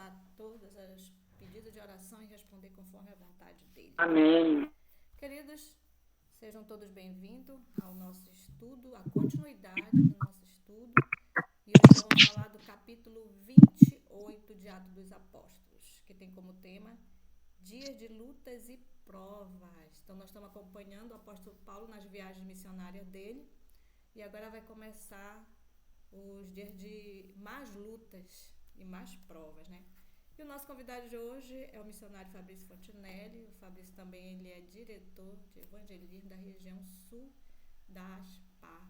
escutar todos os pedidos de oração e responder conforme a vontade dele. Amém. Queridos, sejam todos bem-vindos ao nosso estudo, à continuidade do nosso estudo. E hoje nós vamos falar do capítulo 28 de Atos dos Apóstolos, que tem como tema Dias de Lutas e Provas. Então, nós estamos acompanhando o apóstolo Paulo nas viagens missionárias dele. E agora vai começar os dias de mais lutas e mais provas, né? E o nosso convidado de hoje é o missionário Fabrício Fontinelli. O Fabrício também ele é diretor de evangelismo da região sul da ASPAR.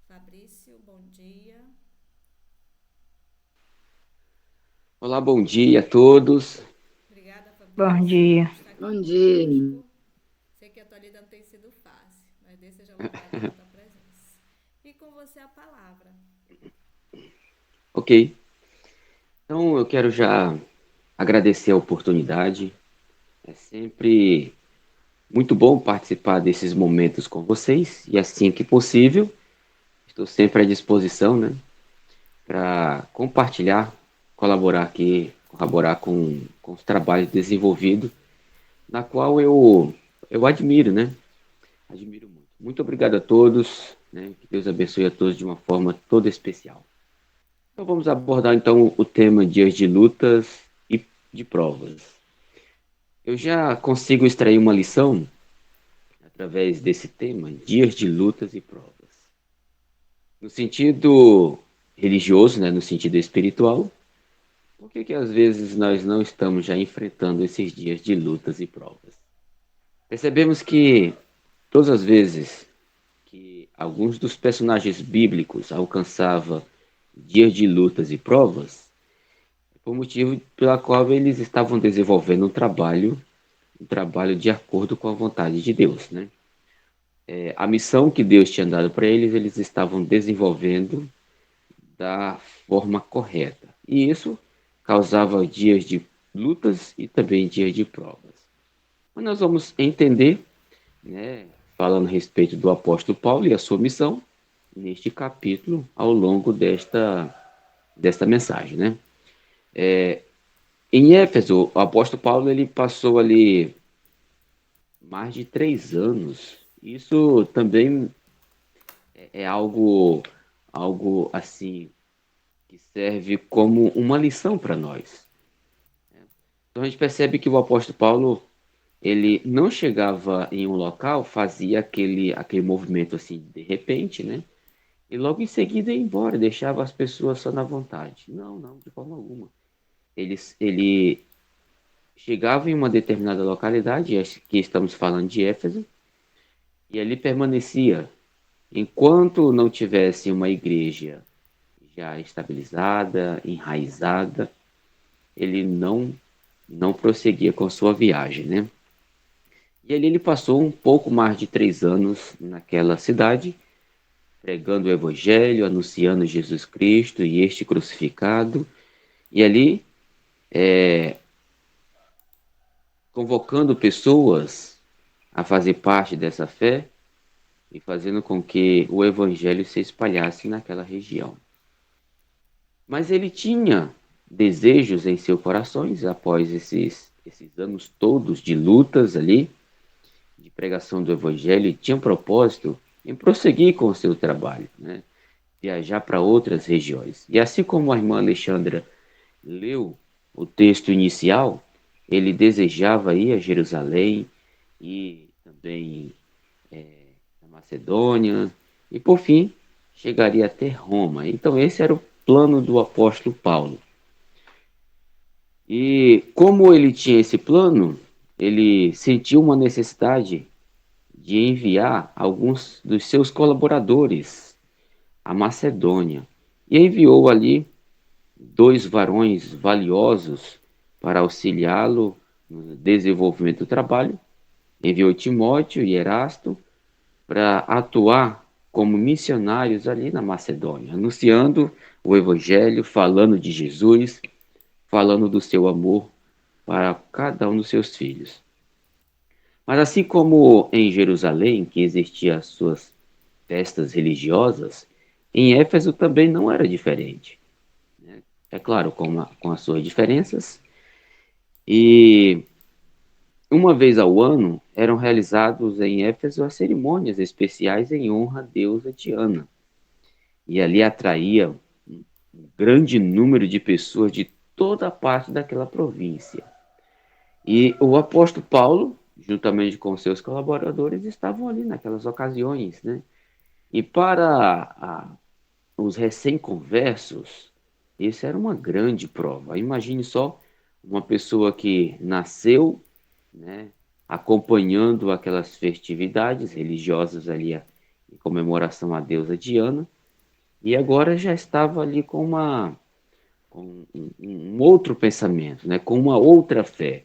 Fabrício, bom dia. Olá, bom dia a todos. Obrigada, Fabrício, Bom dia. por estar aqui Bom dia. conosco. Sei que a tua lida não tem sido fácil, mas Deus seja louvado pela tua presença. E com você a palavra. Ok. Então, eu quero já agradecer a oportunidade. É sempre muito bom participar desses momentos com vocês e assim que possível, estou sempre à disposição, né, para compartilhar, colaborar aqui, corroborar com os trabalhos desenvolvidos, na qual eu admiro, né? Admiro muito. Muito obrigado a todos, né? Que Deus abençoe a todos de uma forma toda especial. Então vamos abordar então o tema dias de lutas e de provas. Eu já consigo extrair uma lição através desse tema, dias de lutas e provas. No sentido religioso, né, no sentido espiritual, por que às vezes nós não estamos já enfrentando esses dias de lutas e provas? Percebemos que todas as vezes que alguns dos personagens bíblicos alcançavam dias de lutas e provas, por motivo pela qual eles estavam desenvolvendo um trabalho de acordo com a vontade de Deus, né? A missão que Deus tinha dado para eles, eles estavam desenvolvendo da forma correta. E isso causava dias de lutas e também dias de provas. Mas nós vamos entender, né, falando a respeito do apóstolo Paulo e a sua missão, neste capítulo, ao longo desta mensagem, né? Em Éfeso, o apóstolo Paulo ele passou ali mais de 3 anos. Isso também é algo assim que serve como uma lição para nós. Então a gente percebe que o apóstolo Paulo ele não chegava em um local, fazia aquele movimento assim de repente, né? E logo em seguida ia embora, deixava as pessoas só na vontade. Não, não, de forma alguma. Ele chegava em uma determinada localidade, que estamos falando de Éfeso, e ali permanecia enquanto não tivesse uma igreja já estabilizada, enraizada, ele não prosseguia com sua viagem, né? E ali ele passou um pouco mais de 3 anos naquela cidade, pregando o evangelho, anunciando Jesus Cristo e este crucificado, e ali convocando pessoas a fazer parte dessa fé e fazendo com que o evangelho se espalhasse naquela região. Mas ele tinha desejos em seu coração após esses anos todos de lutas ali, de pregação do evangelho, e tinha um propósito em prosseguir com o seu trabalho, né? Viajar para outras regiões. E assim como a irmã Alexandra leu o texto inicial, ele desejava ir a Jerusalém e também a Macedônia e por fim chegaria até Roma. Então esse era o plano do apóstolo Paulo. E como ele tinha esse plano, ele sentiu uma necessidade de enviar alguns dos seus colaboradores à Macedônia e enviou ali 2 varões valiosos para auxiliá-lo no desenvolvimento do trabalho. Enviou Timóteo e Erasto para atuar como missionários ali na Macedônia, anunciando o evangelho, falando de Jesus, falando do seu amor para cada um dos seus filhos. Mas assim como em Jerusalém, que existiam as suas festas religiosas, em Éfeso também não era diferente. é claro, com as suas diferenças. E uma vez ao ano eram realizados em Éfeso as cerimônias especiais em honra à deusa Diana. E ali atraía um grande número de pessoas de toda a parte daquela província. E o apóstolo Paulo, juntamente com seus colaboradores, estavam ali naquelas ocasiões, né? E para os recém-conversos, isso era uma grande prova. Imagine só uma pessoa que nasceu, né, acompanhando aquelas festividades religiosas ali em comemoração à deusa Diana, e agora já estava ali com um outro pensamento, né, com uma outra fé.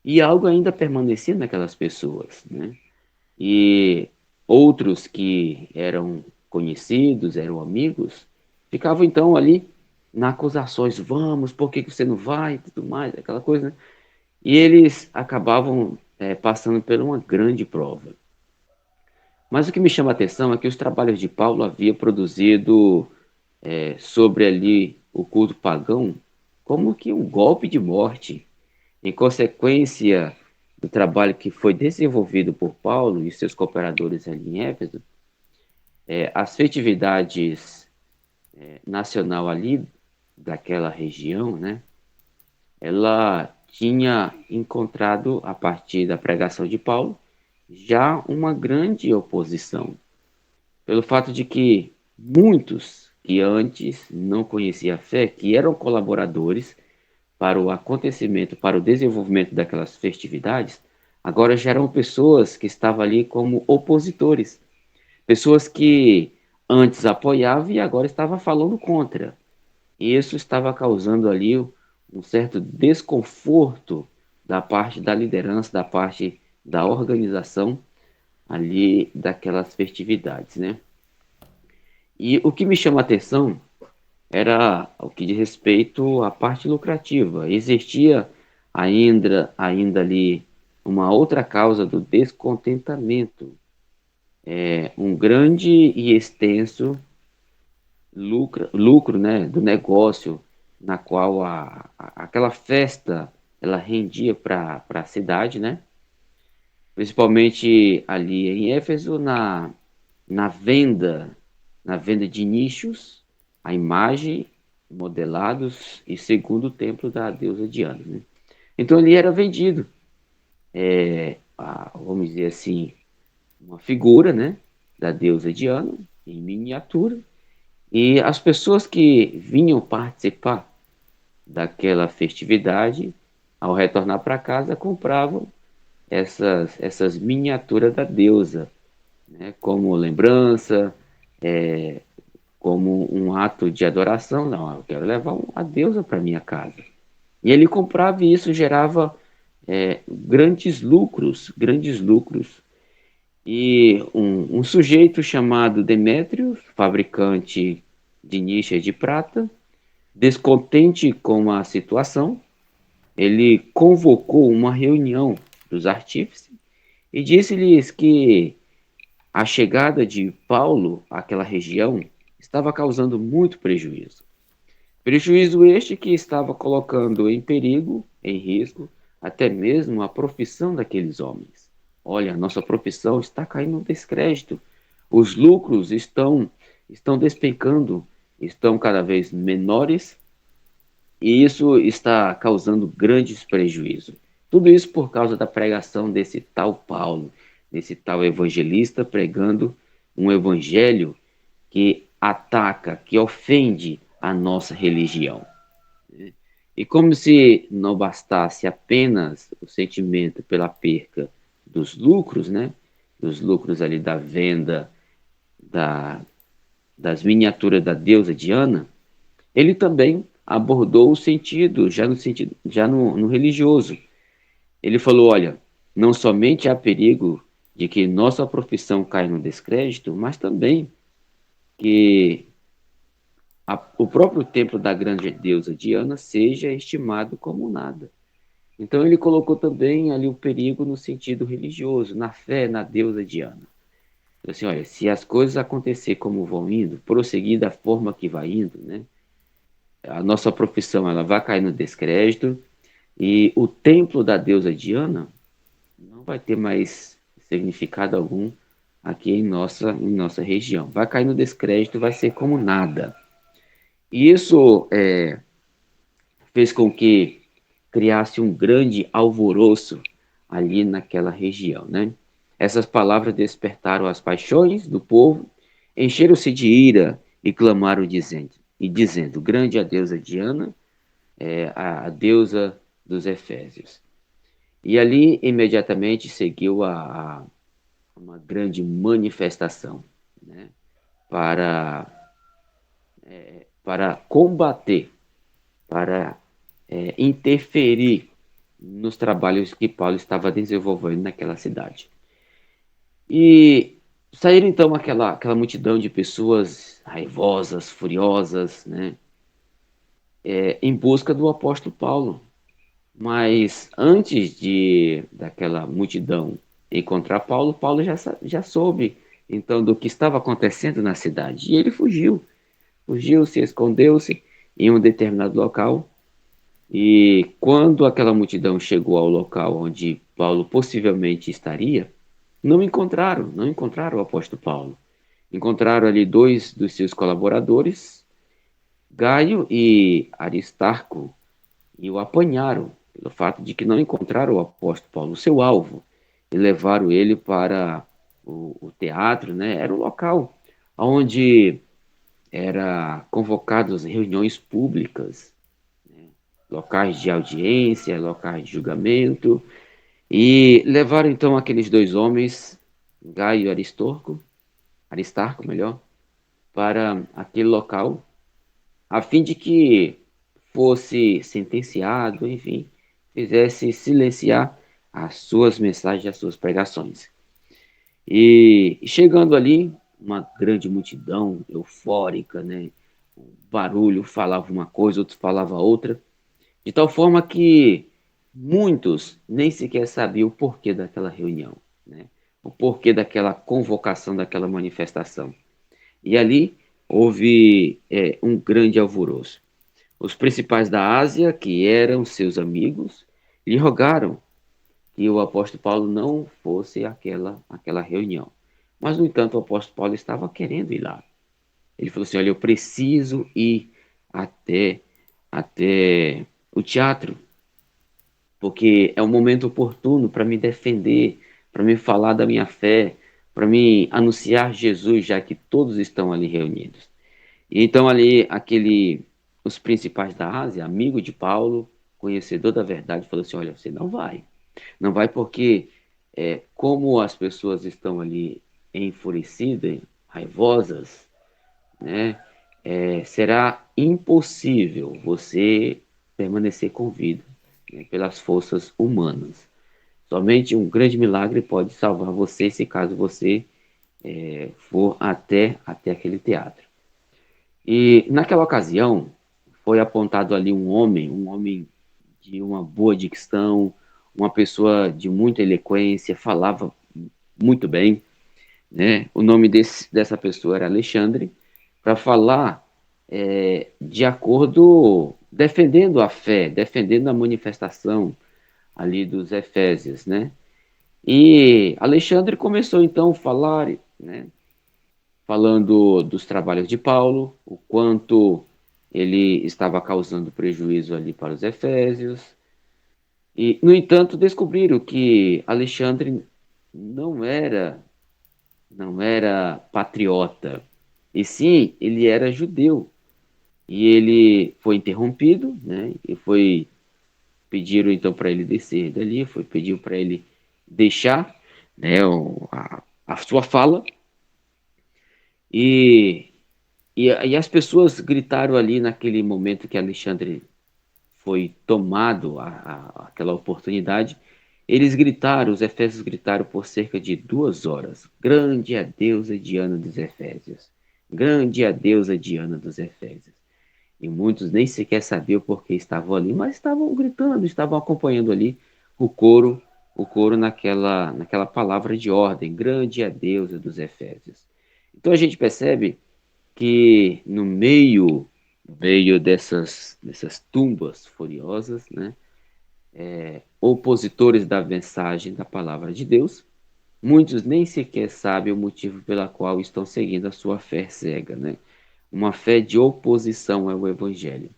E algo ainda permanecia naquelas pessoas, né? E outros que eram conhecidos, eram amigos, ficavam então ali na acusações, vamos, por que você não vai, e tudo mais, aquela coisa, né? E eles acabavam passando por uma grande prova. Mas o que me chama a atenção é que os trabalhos de Paulo havia produzido sobre ali o culto pagão como que um golpe de morte. Em consequência do trabalho que foi desenvolvido por Paulo e seus cooperadores ali em Éfeso, as festividades nacional ali daquela região, né, ela tinha encontrado, a partir da pregação de Paulo, já uma grande oposição, pelo fato de que muitos que antes não conheciam a fé, que eram colaboradores para o acontecimento, para o desenvolvimento daquelas festividades, agora já eram pessoas que estavam ali como opositores, pessoas que antes apoiavam e agora estavam falando contra. E isso estava causando ali um certo desconforto da parte da liderança, da parte da organização ali daquelas festividades, né? E o que me chama a atenção era o que diz respeito à parte lucrativa. Existia ainda ali uma outra causa do descontentamento, um grande e extenso lucro, né, do negócio, na qual aquela festa ela rendia para a cidade, né? Principalmente ali em Éfeso, na venda, na venda de nichos, a imagem, modelados e segundo o templo da deusa Diana, né? Então ali era vendido, vamos dizer assim, uma figura, né, da deusa Diana em miniatura, e as pessoas que vinham participar daquela festividade, ao retornar para casa, compravam essas miniaturas da deusa, né, como lembrança, como um ato de adoração. Não, eu quero levar a deusa para minha casa. E ele comprava e isso gerava grandes lucros, grandes lucros. E um sujeito chamado Demétrio, fabricante de nichas de prata, descontente com a situação, ele convocou uma reunião dos artífices e disse-lhes que a chegada de Paulo àquela região estava causando muito prejuízo. Prejuízo este que estava colocando em perigo, em risco, até mesmo a profissão daqueles homens. Olha, a nossa profissão está caindo no descrédito. Os lucros estão despencando, estão cada vez menores e isso está causando grandes prejuízos. Tudo isso por causa da pregação desse tal Paulo, desse tal evangelista pregando um evangelho que ataca, que ofende a nossa religião. E como se não bastasse apenas o sentimento pela perca dos lucros, né? Dos lucros ali da venda da, das miniaturas da deusa Diana, ele também abordou o sentido, já no religioso. Ele falou, olha, não somente há perigo de que nossa profissão caia no descrédito, mas também que o próprio templo da grande deusa Diana seja estimado como nada. Então ele colocou também ali o perigo no sentido religioso, na fé na deusa Diana. Assim, olha, se as coisas acontecer como vão indo, prosseguir da forma que vai indo, né? a nossa profissão ela vai cair no descrédito e o templo da deusa Diana não vai ter mais significado algum aqui em nossa região. Vai cair no descrédito, vai ser como nada. E isso fez com que criasse um grande alvoroço ali naquela região, né? Essas palavras despertaram as paixões do povo, encheram-se de ira e clamaram dizendo, grande a deusa Diana, a deusa dos Efésios. E ali imediatamente seguiu uma grande manifestação, né, para, para combater, para interferir nos trabalhos que Paulo estava desenvolvendo naquela cidade. E saíram então aquela multidão de pessoas raivosas, furiosas, né, em busca do apóstolo Paulo. Mas antes daquela multidão encontrar Paulo, Paulo já soube então do que estava acontecendo na cidade. E ele fugiu, se escondeu-se em um determinado local. E quando aquela multidão chegou ao local onde Paulo possivelmente estaria, não encontraram o apóstolo Paulo. Encontraram ali dois dos seus colaboradores, Gaio e Aristarco, e o apanharam pelo fato de que não encontraram o apóstolo Paulo, o seu alvo, e levaram ele para o teatro, né? Era um local onde era convocadas reuniões públicas, locais de audiência, locais de julgamento, e levaram então aqueles dois homens, Gaio e Aristarco, melhor, para aquele local, a fim de que fosse sentenciado, enfim, fizesse silenciar as suas mensagens, as suas pregações. E chegando ali, uma grande multidão eufórica, né? O barulho falava uma coisa, outro falava outra, de tal forma que muitos nem sequer sabiam o porquê daquela reunião, né? O porquê daquela convocação, daquela manifestação. E ali houve um grande alvoroço. Os principais da Ásia, que eram seus amigos, lhe rogaram que o apóstolo Paulo não fosse àquela reunião. Mas, no entanto, o apóstolo Paulo estava querendo ir lá. Ele falou assim: olha, eu preciso ir até o teatro, porque é um momento oportuno para me defender, para me falar da minha fé, para me anunciar Jesus, já que todos estão ali reunidos. E então ali os principais da Ásia, amigo de Paulo, conhecedor da verdade, falou assim: olha, você não vai porque como as pessoas estão ali enfurecidas, raivosas, né, será impossível você permanecer com vida, né, pelas forças humanas. Somente um grande milagre pode salvar você, se caso você for até aquele teatro. E naquela ocasião foi apontado ali um homem de uma boa dicção, uma pessoa de muita eloquência, falava muito bem, né? O nome dessa pessoa era Alexandre, para falar de acordo, defendendo a fé, defendendo a manifestação ali dos Efésios, né? E Alexandre começou então a falar, né? Falando dos trabalhos de Paulo, o quanto ele estava causando prejuízo ali para os Efésios. E, no entanto, descobriram que Alexandre não era não era patriota, e sim, ele era judeu. E ele foi interrompido, né? E pediram então para ele descer dali, pediu para ele deixar, né, a sua fala. E e as pessoas gritaram ali naquele momento que Alexandre foi tomado aquela oportunidade. Eles gritaram, os Efésios gritaram por cerca de 2 horas. Grande é a deusa Diana dos Efésios. Grande é a deusa Diana dos Efésios. E muitos nem sequer sabiam por que estavam ali, mas estavam gritando, estavam acompanhando ali o coro, o coro naquela palavra de ordem. Grande é a deusa dos Efésios. Então a gente percebe que no meio meio dessas tumbas furiosas, né? Opositores da mensagem da palavra de Deus, muitos nem sequer sabem o motivo pela qual estão seguindo a sua fé cega, né? Uma fé de oposição ao evangelho.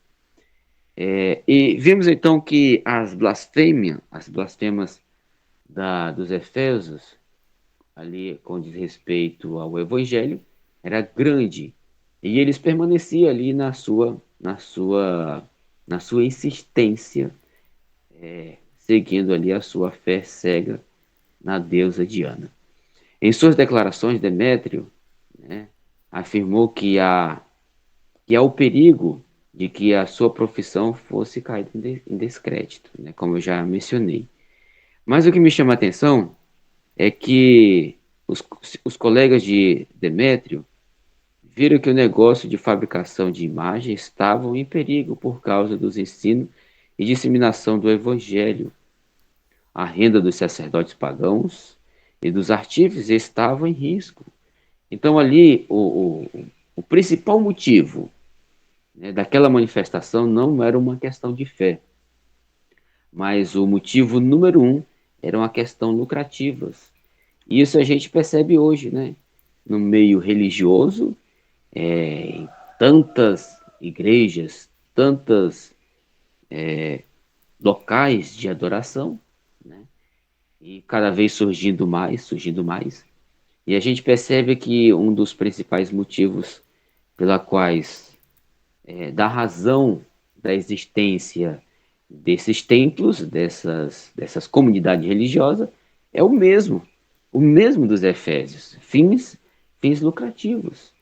E vimos então que as blasfemas dos Efésios, ali com diz respeito ao evangelho, era grande. E eles permaneciam ali na sua insistência, seguindo ali a sua fé cega na deusa Diana. Em suas declarações, Demétrio, né, afirmou que há o perigo de que a sua profissão fosse cair em descrédito, né, como eu já mencionei. Mas o que me chama a atenção é que os colegas de Demétrio viram que o negócio de fabricação de imagens estavam em perigo por causa dos ensinos e disseminação do evangelho. A renda dos sacerdotes pagãos e dos artífices estava em risco. Então ali o principal motivo, né, daquela manifestação não era uma questão de fé, mas o motivo número um era uma questão lucrativa. E isso a gente percebe hoje, né? No meio religioso, em tantas igrejas, tantas locais de adoração, né? E cada vez surgindo mais, surgindo mais. E a gente percebe que um dos principais motivos pela quais da razão da existência desses templos, dessas comunidades religiosas, é o mesmo dos Efésios, fins lucrativos,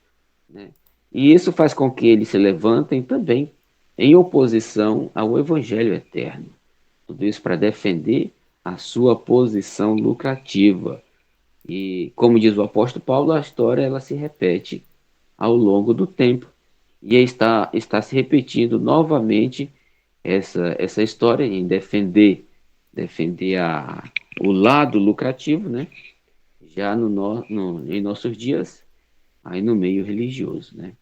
né? E isso faz com que eles se levantem também em oposição ao Evangelho eterno. Tudo isso para defender a sua posição lucrativa. E, como diz o apóstolo Paulo, a história ela se repete ao longo do tempo. E está se repetindo novamente essa história em defender o lado lucrativo, né? Já em nossos dias, aí no meio religioso, né?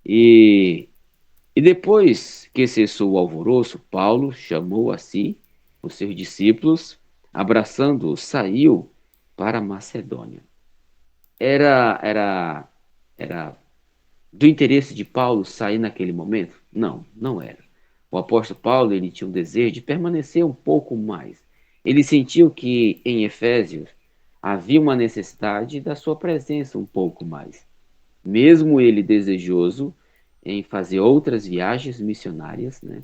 E, e depois que cessou o alvoroço, Paulo chamou a si os seus discípulos, abraçando-os, saiu para a Macedônia. Era do interesse de Paulo sair naquele momento? Não, não era. O apóstolo Paulo ele tinha um desejo de permanecer um pouco mais. Ele sentiu que em Efésios havia uma necessidade da sua presença um pouco mais. Mesmo ele desejoso em fazer outras viagens missionárias, né?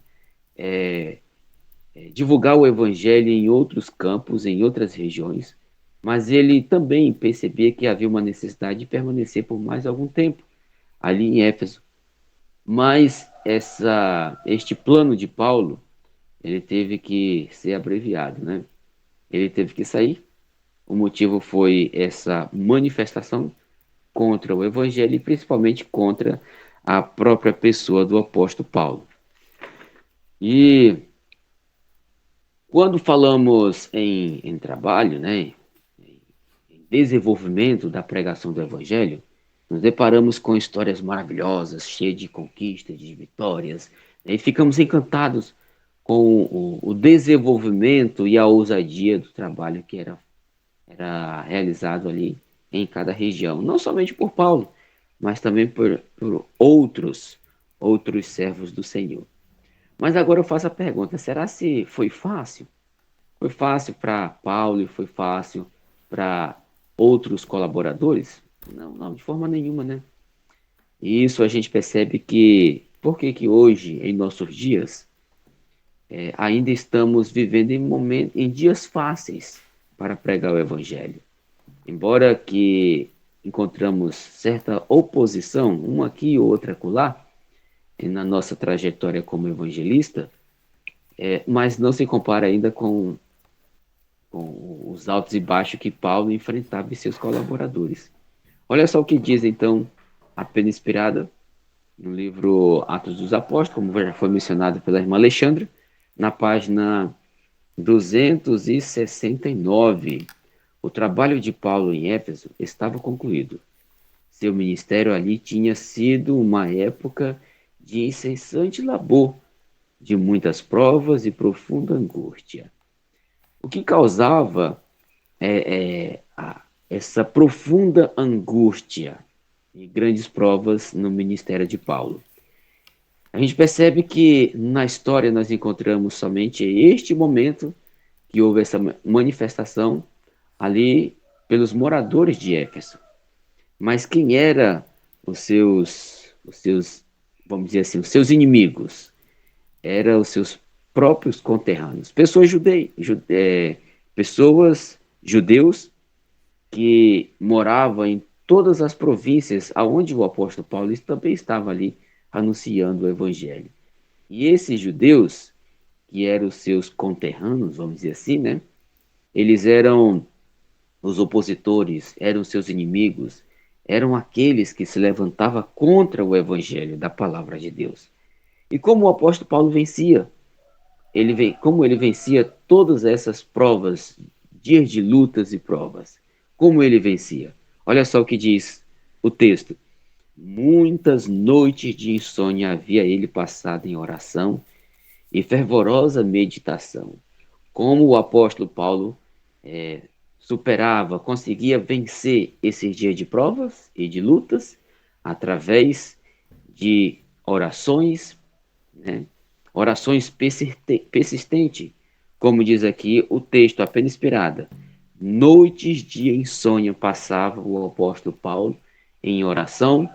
Divulgar o evangelho em outros campos, em outras regiões, mas ele também percebia que havia uma necessidade de permanecer por mais algum tempo ali em Éfeso. Mas este plano de Paulo, ele teve que ser abreviado, né? Ele teve que sair. O motivo foi essa manifestação contra o evangelho e principalmente contra a própria pessoa do apóstolo Paulo. E quando falamos em trabalho, né, em desenvolvimento da pregação do evangelho, nos deparamos com histórias maravilhosas, cheias de conquistas, de vitórias, né, e ficamos encantados com o desenvolvimento e a ousadia do trabalho que era realizado ali em cada região. Não somente por Paulo, mas também por outros servos do Senhor. Mas agora eu faço a pergunta: será se foi fácil? Foi fácil para Paulo e foi fácil para outros colaboradores? Não, não, de forma nenhuma, né? E isso a gente percebe que, por que hoje, em nossos dias, ainda estamos vivendo em dias fáceis para pregar o Evangelho. Embora que encontramos certa oposição, uma aqui e outra acolá, na nossa trajetória como evangelista, mas não se compara ainda com os altos e baixos que Paulo enfrentava e seus colaboradores. Olha só o que diz, então, a pena inspirada no livro Atos dos Apóstolos, como já foi mencionado pela irmã Alexandra, na página 269. O trabalho de Paulo em Éfeso estava concluído. Seu ministério ali tinha sido uma época de incessante labor, de muitas provas e profunda angústia. O que causava essa profunda angústia e grandes provas no ministério de Paulo? A gente percebe que na história nós encontramos somente este momento que houve essa manifestação ali pelos moradores de Éfeso. Mas quem eram os seus, vamos dizer assim, os seus inimigos? Eram os seus próprios conterrâneos, pessoas judeus que moravam em todas as províncias aonde o apóstolo Paulo também estava ali anunciando o evangelho. E esses judeus, que eram os seus conterrâneos, vamos dizer assim, né? Eles eram os opositores, eram seus inimigos, eram aqueles que se levantavam contra o evangelho da palavra de Deus. E como o apóstolo Paulo vencia? Como ele vencia todas essas provas, dias de lutas e provas? Como ele vencia? Olha só o que diz o texto. Muitas noites de insônia havia ele passado em oração e fervorosa meditação. Como o apóstolo Paulo superava, conseguia vencer esses dias de provas e de lutas através de orações, né? Orações persistentes, como diz aqui o texto apenas inspirada. Noites de insônia passava o apóstolo Paulo em oração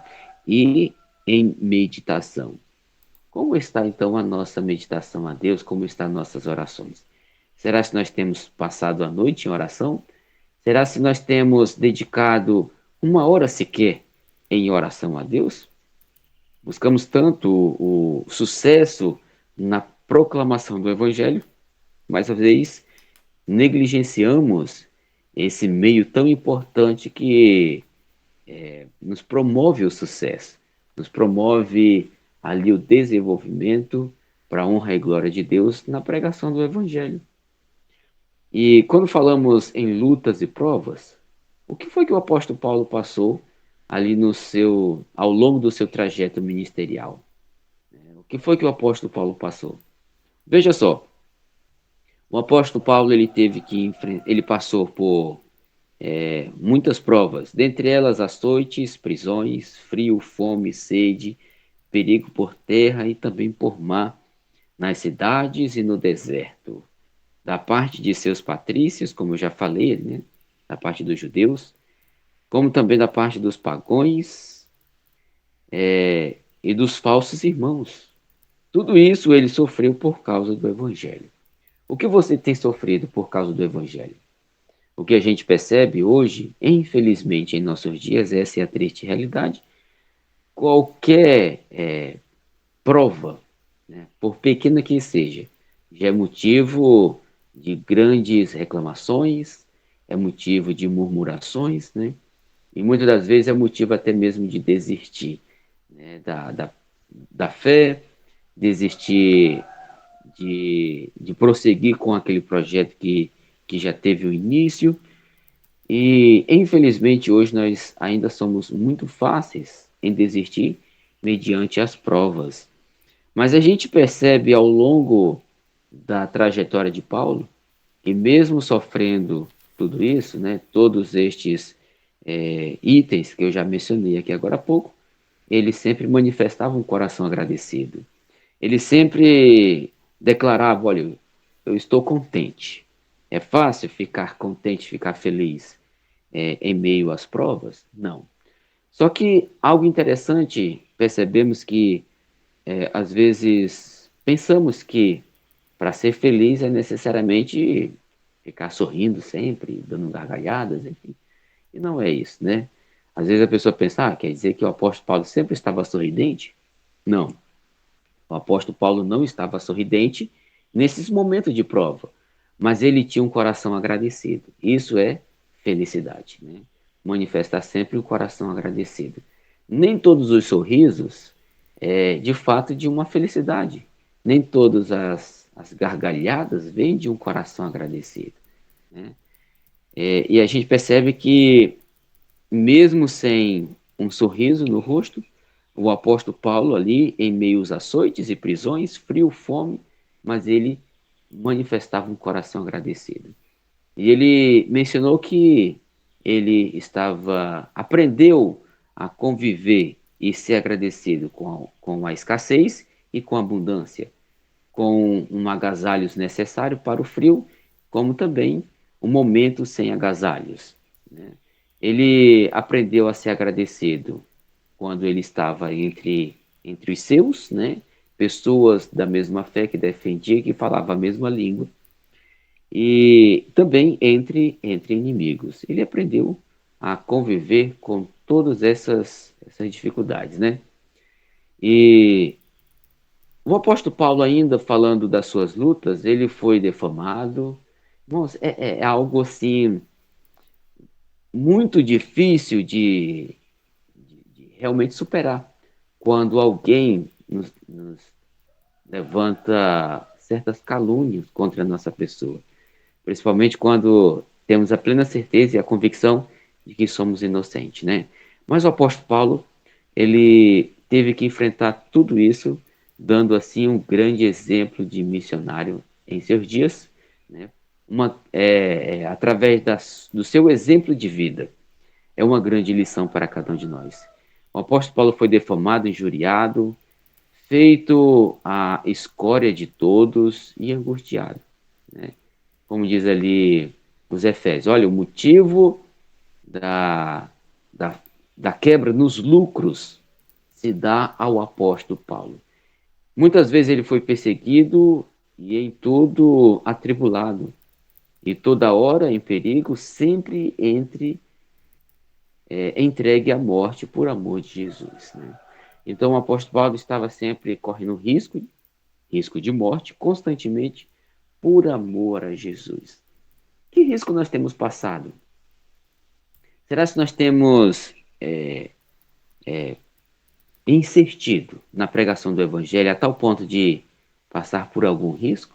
e em meditação. Como está então a nossa meditação a Deus? Como estão nossas orações? Será que nós temos passado a noite em oração? Será se nós temos dedicado uma hora sequer em oração a Deus? Buscamos tanto o sucesso na proclamação do Evangelho, mas às vezes negligenciamos esse meio tão importante que nos promove o sucesso, nos promove ali o desenvolvimento para a honra e glória de Deus na pregação do Evangelho. E quando falamos em lutas e provas, o que foi que o apóstolo Paulo passou ali ao longo do seu trajeto ministerial? O que foi que o apóstolo Paulo passou? Veja só, o apóstolo Paulo ele passou por muitas provas, dentre elas açoites, prisões, frio, fome, sede, perigo por terra e também por mar, nas cidades e no deserto. Da parte de seus patrícios, como eu já falei, né? Da parte dos judeus, como também da parte dos pagões e dos falsos irmãos. Tudo isso ele sofreu por causa do Evangelho. O que você tem sofrido por causa do Evangelho? O que a gente percebe hoje, infelizmente, em nossos dias, essa é a triste realidade. Qualquer prova, né, por pequena que seja, já é motivo de grandes reclamações, é motivo de murmurações, né? E muitas das vezes é motivo até mesmo de desistir, né, da fé, desistir de prosseguir com aquele projeto que já teve o início. E, infelizmente, hoje nós ainda somos muito fáceis em desistir mediante as provas. Mas a gente percebe ao longo da trajetória de Paulo que mesmo sofrendo tudo isso, né, todos estes itens que eu já mencionei aqui agora há pouco, ele sempre manifestava um coração agradecido. Ele sempre declarava, olha, eu estou contente. É fácil ficar contente, ficar feliz em meio às provas? Não. Só que algo interessante, percebemos que às vezes pensamos que para ser feliz é necessariamente ficar sorrindo sempre, dando gargalhadas, enfim. E não é isso, né? Às vezes a pessoa pensa, quer dizer que o apóstolo Paulo sempre estava sorridente? Não. O apóstolo Paulo não estava sorridente nesses momentos de prova, mas ele tinha um coração agradecido. Isso é felicidade, né? Manifestar sempre um coração agradecido. Nem todos os sorrisos de fato de uma felicidade. Nem todas as gargalhadas vêm de um coração agradecido, né? E a gente percebe que mesmo sem um sorriso no rosto, o apóstolo Paulo ali em meio aos açoites e prisões, frio, fome, mas ele manifestava um coração agradecido. E ele mencionou que ele aprendeu a conviver e ser agradecido com a escassez e com a abundância, com um agasalhos necessário para o frio, como também um momento sem agasalhos, né? Ele aprendeu a ser agradecido quando ele estava entre os seus, né? Pessoas da mesma fé que defendia, que falava a mesma língua, e também entre inimigos. Ele aprendeu a conviver com todas essas dificuldades, né? E o apóstolo Paulo, ainda falando das suas lutas, ele foi defamado. Irmãos, é algo assim muito difícil de realmente superar. Quando alguém nos levanta certas calúnias contra a nossa pessoa, principalmente quando temos a plena certeza e a convicção de que somos inocentes, né? Mas o apóstolo Paulo, ele teve que enfrentar tudo isso, dando assim um grande exemplo de missionário em seus dias, né? Através do seu exemplo de vida, é uma grande lição para cada um de nós. O apóstolo Paulo foi defamado, injuriado, feito a escória de todos e angustiado, né? Como diz ali os Efésios, olha, o motivo da, da, da quebra nos lucros se dá ao apóstolo Paulo. Muitas vezes ele foi perseguido e em tudo atribulado, e toda hora em perigo, sempre entregue à morte por amor de Jesus, né? Então o apóstolo Paulo estava sempre correndo risco de morte, constantemente, por amor a Jesus. Que risco nós temos passado? Será que nós temos insistido na pregação do Evangelho a tal ponto de passar por algum risco?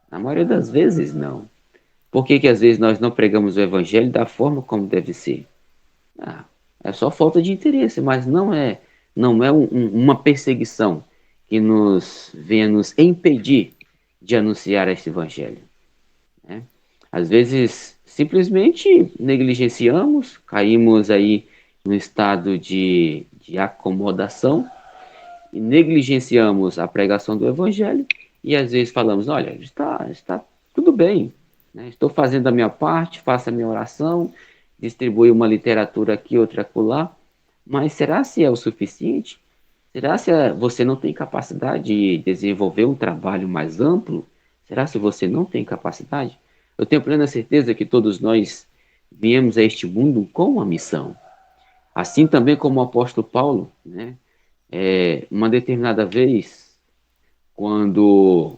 Na maioria das vezes, não. Por que às vezes nós não pregamos o Evangelho da forma como deve ser? Ah, é só falta de interesse, mas não é uma perseguição que nos venha nos impedir de anunciar este Evangelho, né? Às vezes, simplesmente negligenciamos, caímos aí no estado de acomodação e negligenciamos a pregação do Evangelho e às vezes falamos, olha, está tudo bem, né? Estou fazendo a minha parte, faço a minha oração, distribuo uma literatura aqui, outra acolá, mas será se é o suficiente? Será se você não tem capacidade de desenvolver um trabalho mais amplo? Será se você não tem capacidade? Eu tenho plena certeza que todos nós viemos a este mundo com uma missão. Assim também como o apóstolo Paulo, né? Uma determinada vez, quando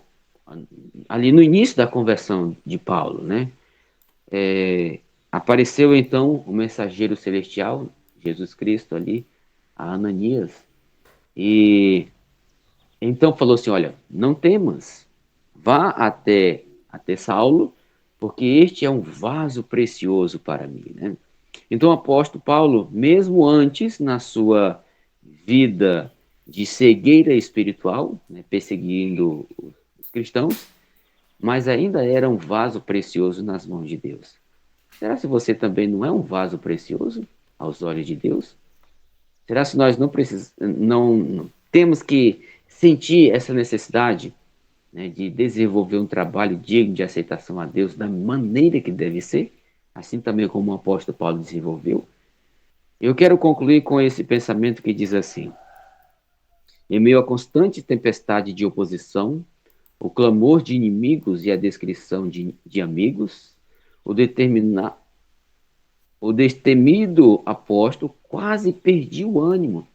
ali no início da conversão de Paulo, né? Apareceu então o mensageiro celestial, Jesus Cristo ali, a Ananias, e então falou assim, olha, não temas, vá até Saulo, porque este é um vaso precioso para mim, né? Então o apóstolo Paulo, mesmo antes na sua vida de cegueira espiritual, né, perseguindo os cristãos, mas ainda era um vaso precioso nas mãos de Deus. Será se você também não é um vaso precioso aos olhos de Deus? Será se nós não temos que sentir essa necessidade, né, de desenvolver um trabalho digno de aceitação a Deus da maneira que deve ser, assim também como o apóstolo Paulo desenvolveu? Eu quero concluir com esse pensamento que diz assim: em meio à constante tempestade de oposição, o clamor de inimigos e a descrição de amigos, o, determina, o destemido apóstolo quase perdia o ânimo.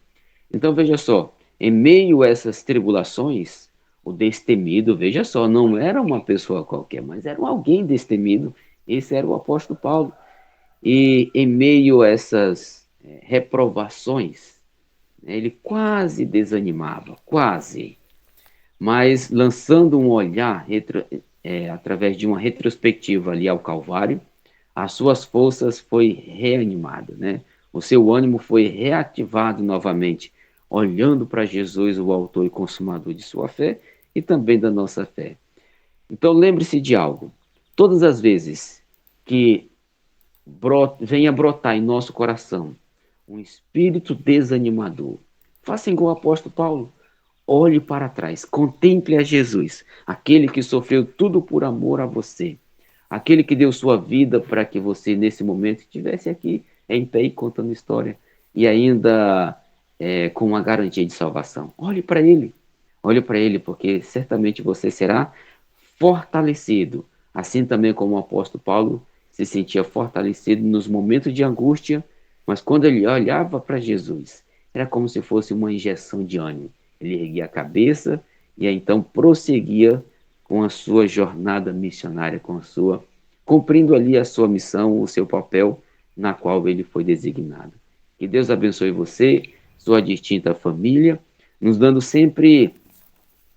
Então veja só, em meio a essas tribulações, o destemido, veja só, não era uma pessoa qualquer, mas era alguém destemido. Esse era o apóstolo Paulo. E em meio a essas reprovações, né, ele quase desanimava, quase. Mas lançando um olhar através de uma retrospectiva ali ao Calvário, as suas forças foi reanimado, né? O seu ânimo foi reativado novamente, olhando para Jesus, o autor e consumador de sua fé e também da nossa fé. Então lembre-se de algo. Todas as vezes que venha brotar em nosso coração um espírito desanimador, faça igual o apóstolo Paulo. Olhe para trás, contemple a Jesus, aquele que sofreu tudo por amor a você, aquele que deu sua vida para que você, nesse momento, estivesse aqui em pé e contando história, e ainda com uma garantia de salvação. Olhe para ele, porque certamente você será fortalecido, assim também como o apóstolo Paulo se sentia fortalecido nos momentos de angústia, mas quando ele olhava para Jesus, era como se fosse uma injeção de ânimo. Ele erguia a cabeça e aí, então prosseguia com a sua jornada missionária, cumprindo ali a sua missão, o seu papel na qual ele foi designado. Que Deus abençoe você, sua distinta família, nos dando sempre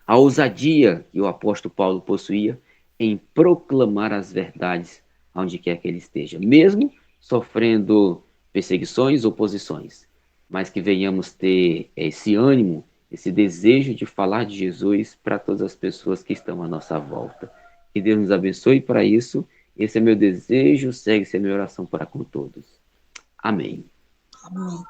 a ousadia que o apóstolo Paulo possuía em proclamar as verdades onde quer que ele esteja, mesmo sofrendo perseguições, oposições, mas que venhamos ter esse ânimo, esse desejo de falar de Jesus para todas as pessoas que estão à nossa volta. Que Deus nos abençoe para isso. Esse é meu desejo, segue-se a minha oração para com todos. Amém. Amém.